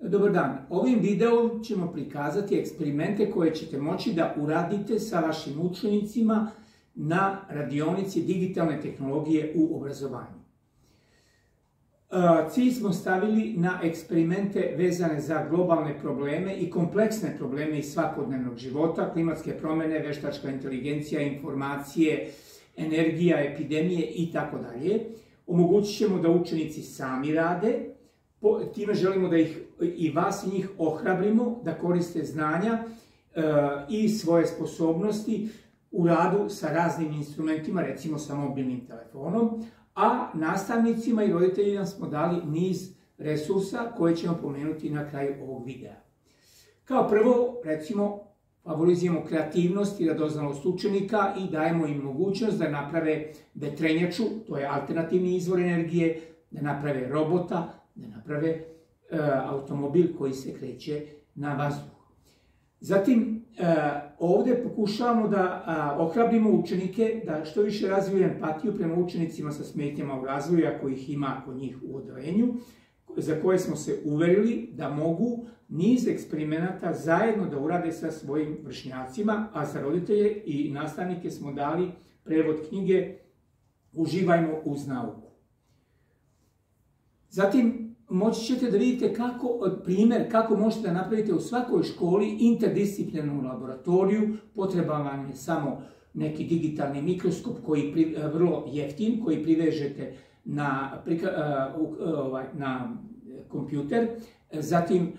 Dobar dan. Ovim videom ćemo prikazati eksperimente koje ćete moći da uradite sa vašim učenicima na radionici digitalne tehnologije u obrazovanju. Cilj smo stavili na eksperimente vezane za globalne probleme i kompleksne probleme iz svakodnevnog života, klimatske promjene, veštačka inteligencija, informacije, energija, epidemije itd. Omogućit ćemo da učenici sami rade. Time želimo da i vas i njih ohrabrimo da koriste znanja i svoje sposobnosti u radu sa raznim instrumentima, recimo sa mobilnim telefonom, a nastavnicima i roditeljima smo dali niz resursa koje ćemo pomenuti na kraju ovog videa. Kao prvo, recimo, favorizujemo kreativnost i radoznalost učenika i dajemo im mogućnost da naprave vetrenjaču, to je alternativni izvor energije, da naprave robota, da naprave automobil koji se kreće na vazduhu. Zatim, ovdje pokušavamo da ohrabrimo učenike da što više razviju empatiju prema učenicima sa smetnjama u razvoju, ako ih ima kod njih u odeljenju, za koje smo se uverili da mogu niz eksperimenata zajedno da urade sa svojim vršnjacima, a za roditelje i nastavnike smo dali prevod knjige Uživajmo uz nauku. Zatim, moći ćete da vidite primjer kako možete da napravite u svakoj školi interdisciplinarnu laboratoriju. Potreban vam je samo neki digitalni mikroskop koji je vrlo jeftin, koji privežete na kompjuter. Zatim,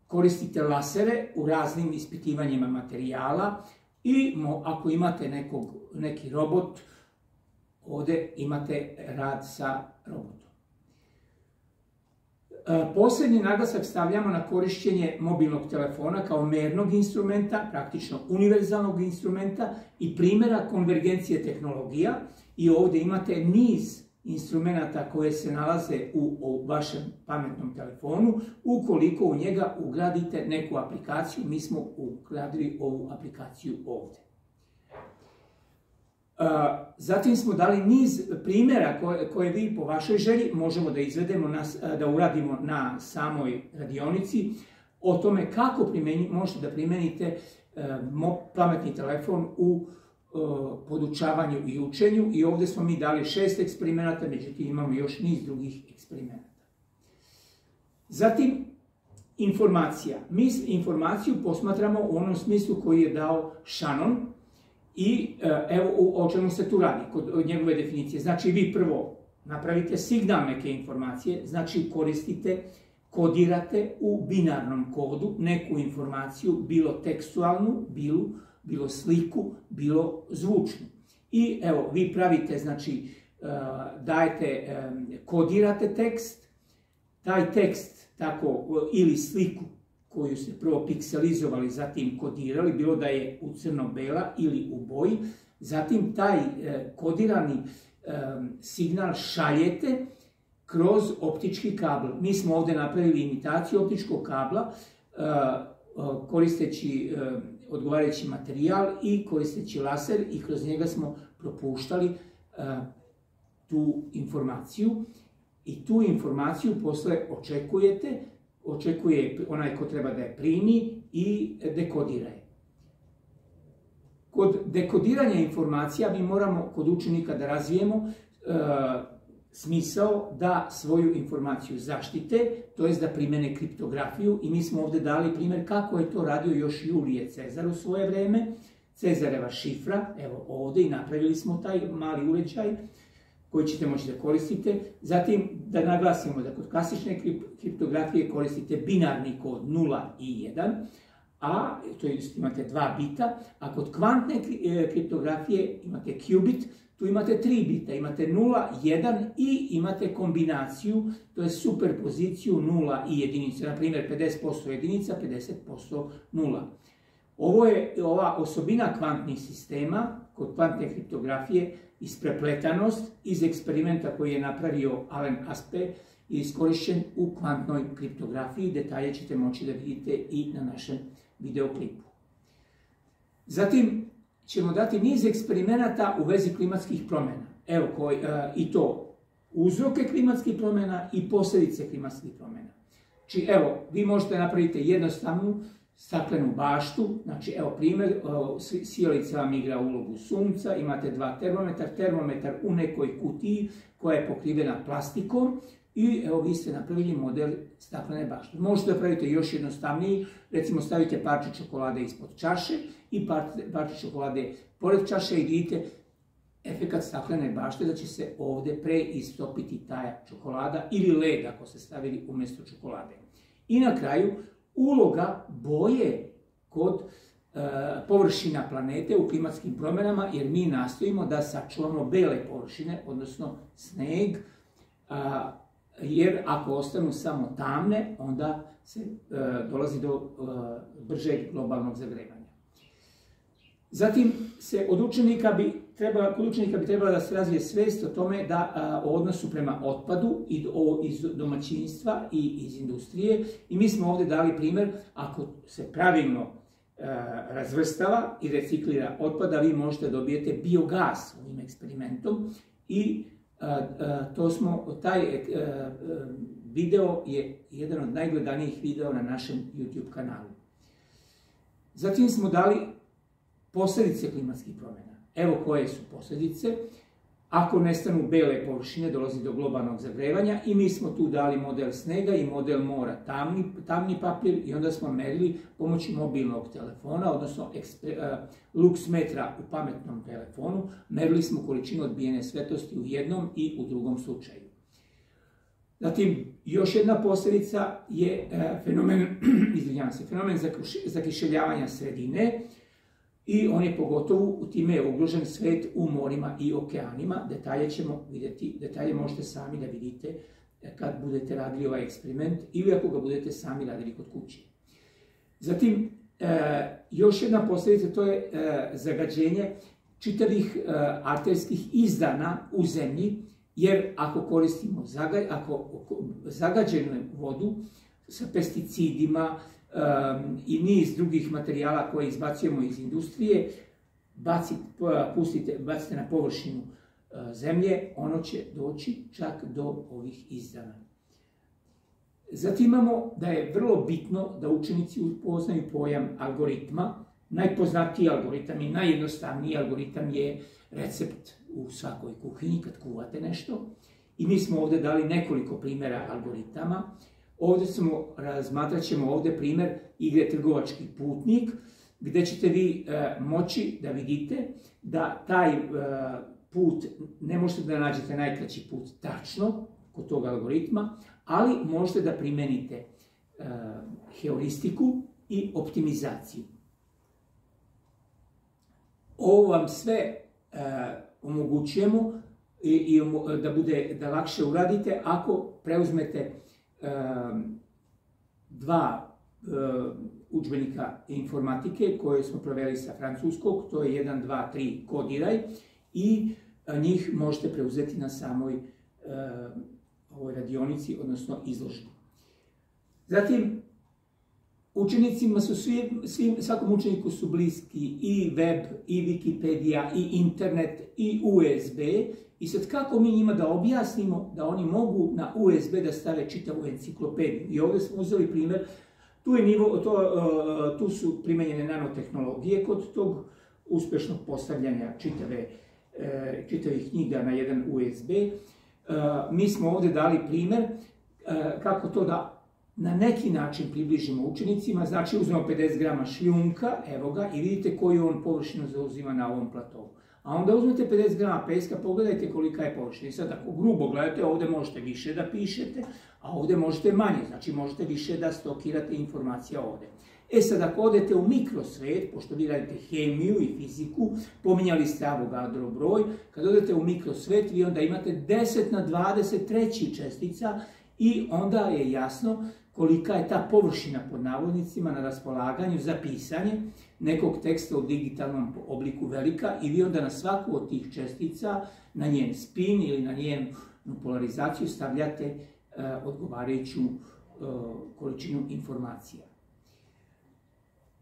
koristite lasere u raznim ispitivanjima materijala i ako imate neki robot, ovdje imate rad sa robotom. Posebni naglasak stavljamo na korišćenje mobilnog telefona kao mernog instrumenta, praktično univerzalnog instrumenta i primjera konvergencije tehnologija. I ovdje imate niz instrumenta koje se nalaze u vašem pametnom telefonu. Ukoliko u njega ugradite neku aplikaciju, mi smo ugradili ovu aplikaciju ovdje. Zatim smo dali niz primjera koje vi po vašoj želji možemo da izvedemo, da uradimo na samoj radionici, o tome kako možete da primenite pametni telefon u podučavanju i učenju. I ovdje smo mi dali 6 eksperimenata, međutim imamo još niz drugih eksperimenata. Zatim, informacija. Mi informaciju posmatramo u onom smislu koji je dao Shannon. I evo o čemu se tu radi kod njegove definicije. Znači, vi prvo napravite signal neke informacije, znači kodirate u binarnom kodu neku informaciju, bilo tekstualnu, bilo sliku, bilo zvučnu. I evo, vi pravite, znači, kodirate tekst, taj tekst tako, ili sliku koju ste prvo pikselizovali, zatim kodirali, bilo da je u crno-bela ili u boji, zatim taj kodirani signal šaljete kroz optički kabel. Mi smo ovdje napravili imitaciju optičkog kabla, koristeći odgovarajući materijal i koristeći laser, i kroz njega smo propuštali tu informaciju. I tu informaciju posle očekuje onaj ko treba da je primi i dekodira je. Kod dekodiranja informacija mi moramo kod učenika da razvijemo smisao da svoju informaciju zaštite, to jest da primene kriptografiju, i mi smo ovdje dali primjer kako je to radio još Julije Cezar u svoje vreme, Cezareva šifra, evo ovdje, i napravili smo taj mali uređaj koji ćete moći da koristite. Zatim, da naglasimo da kod klasične kriptografije koristite binarni kod 0 i 1, to imate 2 bita, a kod kvantne kriptografije imate qubit, tu imate 3 bita, imate 0, 1 i imate kombinaciju, to je superpoziciju 0 i jedinice, na primjer 50% jedinica, 50% 0. Ova osobina kvantnih sistema kod kvantne kriptografije isprepletanost iz eksperimenta koji je napravio Alan Aspect je iskorišćen u kvantnoj kriptografiji. Detalje ćete moći da vidite i na našem videoklipu. Zatim ćemo dati niz eksperimenata u vezi klimatskih promjena. I to uzroke klimatskih promjena i posljedice klimatskih promjena. Znači, evo, vi možete napraviti jednostavnu staklenu baštu, znači, evo primjer, sijalica vam igra ulogu sunca, imate dva termometar u nekoj kutiji koja je pokrivena plastikom i evo vi ste napravili model staklene bašte. Možete da pravite još jednostavniji, recimo stavite parče čokolade ispod čaše i parče čokolade pored čaše i vidite efekat staklene bašte da će se ovdje preistopiti ta čokolada ili led ako ste stavili umjesto čokolade. I na kraju, uloga boje kod površina planete u klimatskim promjenama, jer mi nastojimo da sačuvamo bele površine, odnosno sneg, jer ako ostanu samo tamne, onda se dolazi do bržeg globalnog zagrevanja. Zatim se kod učenika bi trebala da se razvije svijest o tome o odnosu prema otpadu iz domaćinstva i iz industrije. I mi smo ovdje dali primjer, ako se pravilno razvrstava i reciklira otpada, vi možete dobijete biogas ovim eksperimentom i taj video je jedan od najgledanijih videa na našem YouTube kanalu. Zatim smo dali posljedice klimatskih promjena. Evo koje su posljedice. Ako nestanu bele površine, dolazi do globalnog zagrevanja i mi smo tu dali model snega i model mora, tamni papir i onda smo merili pomoću mobilnog telefona, odnosno luksmetra u pametnom telefonu, merili smo količinu odbijene svetlosti u jednom i u drugom slučaju. Zatim, još jedna posljedica je fenomen zakiseljavanja sredine, i on je pogotovo, time je ugrožen svet u morima i okeanima. Detalje ćemo vidjeti, detalje možete sami da vidite kad budete radili ovaj eksperiment ili ako ga budete sami radili kod kuće. Zatim, još jedna posljedica, to je zagađenje čitavih arterskih izdana u zemlji, jer ako koristimo zagađenu vodu sa pesticidima, i niz drugih materijala koje izbacujemo iz industrije, bacite na površinu zemlje, ono će doći čak do ovih izdana. Zatim imamo da je vrlo bitno da učenici upoznaju pojam algoritma. Najpoznatiji algoritam i najjednostavniji algoritam je recept u svakoj kuhinji kad kuvate nešto. I mi smo ovdje dali nekoliko primjera algoritama. Ovdje razmatrat ćemo ovdje primjer igre Trgovački putnik, gdje ćete vi moći da vidite da taj put, ne možete da nađete najkraći put tačno kod tog algoritma, ali možete da primenite heuristiku i optimizaciju. Ovo vam sve omogućujemo da lakše uradite ako preuzmete dva udžbenika informatike koje smo proveli sa francuskog, to je 1, 2, 3 kodiraj i njih možete preuzeti na samoj ovoj radionici, odnosno izložbi. Zatim, učenicima su svakom učeniku su bliski i web, i Wikipedia, i internet, i USB. I sad kako mi njima da objasnimo da oni mogu na USB da stave čitavu enciklopediju. I ovdje smo uzeli primjer, tu su primenjene nanotehnologije kod tog uspješnog postavljanja čitavih knjiga na jedan USB. Mi smo ovdje dali primjer kako to da na neki način približimo učenicima. Znači uzmemo 50 grama šljunka, evo ga, i vidite koju on površinu zauzima na ovom platovu. A onda uzmete 50 grama peska, pogledajte kolika je površina. I sad ako grubo gledate, ovdje možete više da pišete, a ovdje možete manje. Znači možete više da stokirate informacija ovdje. E sad ako odete u mikrosvet, pošto vi radite hemiju i fiziku, pominjali ste Avogadrov broj, kad odete u mikrosvet vi onda imate 10 na 23 čestica i onda je jasno kolika je ta površina pod navodnicima na raspolaganju za pisanje nekog teksta u digitalnom obliku velika i vi onda na svaku od tih čestica, na njen spin ili na njenu polarizaciju stavljate odgovarajuću količinu informacija.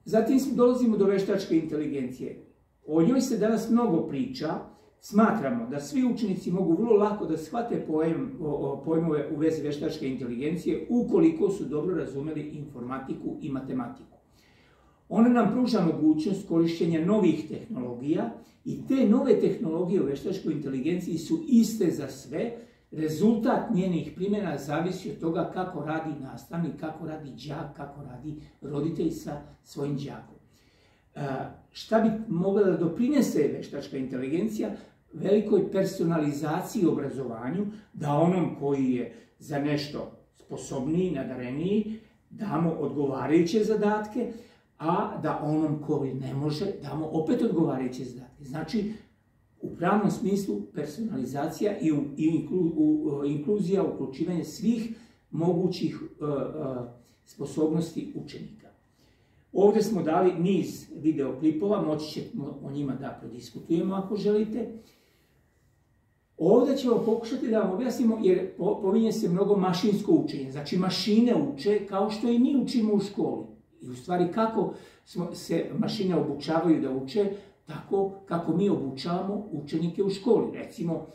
Zatim dolazimo do veštačke inteligencije. O njoj se danas mnogo priča, Smatramo da svi učenici mogu vrlo lako da shvate pojmove u vezi veštačke inteligencije ukoliko su dobro razumeli informatiku i matematiku. Ona nam pruža mogućnost korištenja novih tehnologija i te nove tehnologije u veštačkoj inteligenciji su iste za sve. Rezultat njenih primjena zavisi od toga kako radi nastavnik, kako radi đak, kako radi roditelj sa svojim đakom. Šta bi mogla da doprinese veštačka inteligencija? Velikoj personalizaciji u obrazovanju, da onom koji je za nešto sposobniji, nadareniji, damo odgovarajuće zadatke, a da onom koji ne može, damo opet odgovarajuće zadatke. Znači, u pravnom smislu personalizacija i inkluzija, uključivanje svih mogućih sposobnosti učenika. Ovdje smo dali niz videoklipova, moći ćemo o njima da prodiskutujemo ako želite. Ovdje ćemo pokušati da vam objasnimo, jer pominje se mnogo mašinsko učenje. Znači, mašine uče kao što i mi učimo u školi. I u stvari kako se mašine obučavaju da uče, tako kako mi obučavamo učenike u školi. Recimo,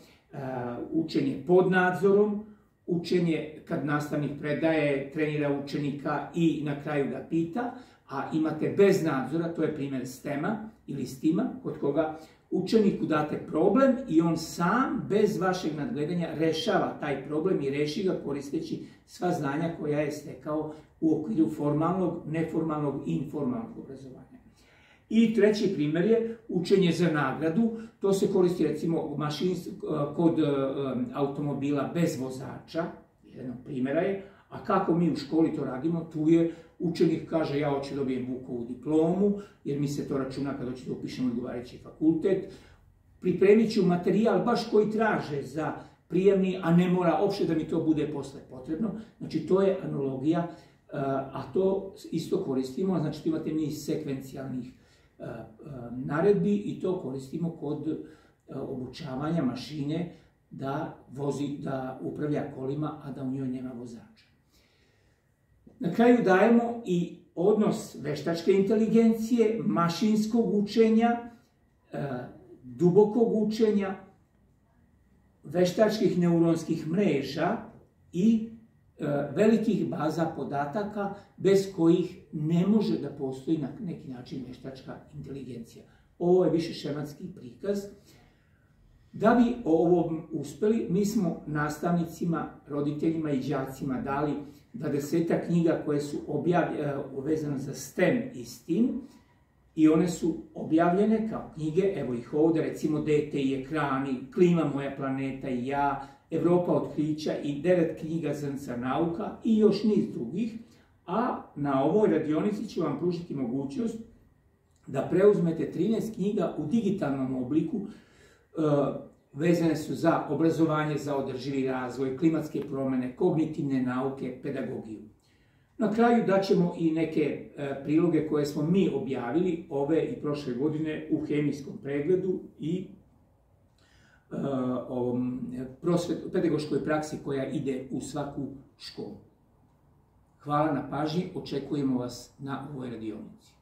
učenje pod nadzorom, učenje kad nastavnik predaje, trenira učenika i na kraju ga pita, a imate bez nadzora, to je primjer STEM-a ili STEAM-a, kod koga učeniku date problem i on sam, bez vašeg nadgledanja, rešava taj problem i reši ga koristeći sva znanja koja je stekao u okviru formalnog, neformalnog i informalnog obrazovanja. I treći primjer je učenje za nagradu. To se koristi recimo kod automobila bez vozača, jedan primjera je, a kako mi u školi to radimo, tu je učenik kaže ja hoću dobijem Vukovu diplomu, jer mi se to računa kada hoću da upišem odgovarajući fakultet. Pripremit ću materijal baš koji traže za prijemni, a ne mora uopšte da mi to bude posle potrebno. Znači to je analogija, a to isto koristimo, znači imate niz sekvencijalnih naredbi i to koristimo kod obučavanja mašine da upravlja kolima, a da u njoj nema vozača. Na kraju dajemo i odnos veštačke inteligencije, mašinskog učenja, dubokog učenja, veštačkih neuronskih mreža i velikih baza podataka bez kojih ne može da postoji na neki način veštačka inteligencija. Ovo je više šematski prikaz. Da bi o ovom uspeli, mi smo nastavnicima, roditeljima i đacima dali 20 knjiga koje su vezane za STEM i STEAM i one su objavljene kao knjige, evo ih ovdje, recimo Dete i ekrani, Klima, moja planeta i ja, Evropa otkrića i 9 knjiga za nauka i još niz drugih, a na ovoj radionici ću vam pružiti mogućnost da preuzmete 13 knjiga u digitalnom obliku, vezane su za obrazovanje, za održivi razvoj, klimatske promjene, kognitivne nauke, pedagogiju. Na kraju daćemo i neke priloge koje smo mi objavili ove i prošle godine u hemijskom pregledu i pedagoškoj praksi koja ide u svaku školu. Hvala na pažnji, očekujemo vas na ovoj radionici.